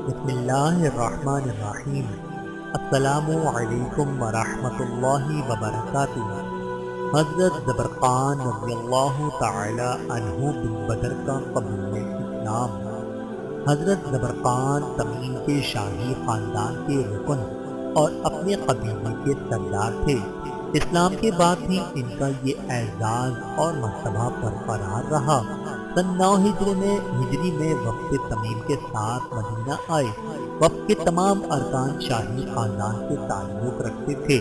بسم اللہ الرحمن الرحیم۔ السلام علیکم ورحمۃ اللہ وبرکاتہ۔ حضرت زبرقان رضی اللہ تعالی عنہ بن بدر کا قبول اسلام۔ حضرت زبرقان تمیم کے شاہی خاندان کے رکن اور اپنے قبیلے کے سردار تھے۔ اسلام کے بعد بھی ان کا یہ اعزاز اور مرتبہ برقرار رہا۔ سن 9 ہجری میں وفد تمیم کے ساتھ مدینہ آئے۔ وفد کے تمام ارکان شاہی خاندان سے تعلق رکھتے تھے،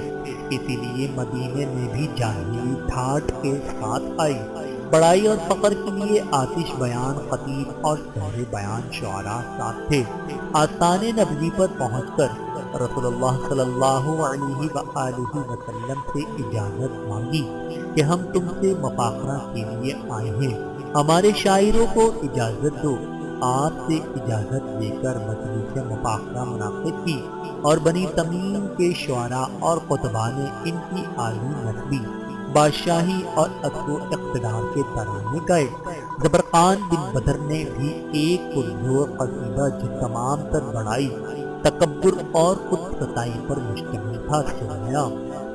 اسی لیے مدینے میں بھی جاہلی ٹھاٹ کے ساتھ آئی۔ بڑائی اور فخر کے لیے آتش بیان خطیب اور شہر بیان شعراء ساتھ تھے۔ آستان نبوی پر پہنچ کر رسول اللہ صلی اللہ علیہ وآلہ وسلم سے اجازت مانگی کہ ہم تم سے مفاخرہ کے لیے آئے ہیں، ہمارے شاعروں کو اجازت دو۔ آپ سے اجازت لے کر مجلس مفاخرہ منعقد کی اور بنی تمیم کے شعراء اور خطباء نے ان کی عالی نسبی، بادشاہی اور عزت و اقتدار کے ترانے گائے۔ زبرقان بن بدر نے بھی ایک پرزور قصیدہ جو تمام تر بڑائی، تکبر اور خود ستائی پر مشتمل تھا سنایا۔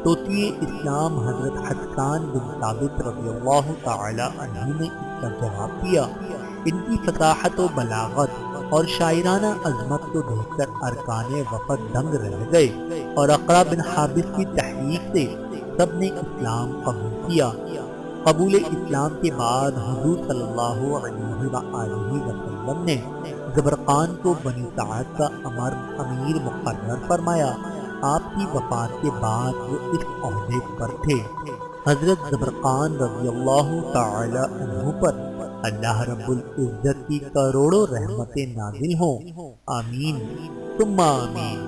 توتی اسلام حضرت حسان بن ثابت رضی اللہ تعالی عنہ نے اس کا جواب دیا۔ ان کی فصاحت و بلاغت اور شاعرانہ عظمت کو دیکھ کر ارکان وفد دنگ رہ گئے اور اقرا بن حابس کی تحریک سے سب نے اسلام قبول کیا۔ قبول اسلام کے بعد حضور صلی اللہ علیہ وآلہ وسلم نے زبرقان کو بنی سعد کا امیر مقرر فرمایا۔ آپ کی وفات کے بعد وہ اس عہدے پر تھے۔ حضرت زبرقان رضی اللہ تعالی عنہ پر اللہ رب العزت کی کروڑوں رحمتیں نازل ہوں، آمین ثم آمین۔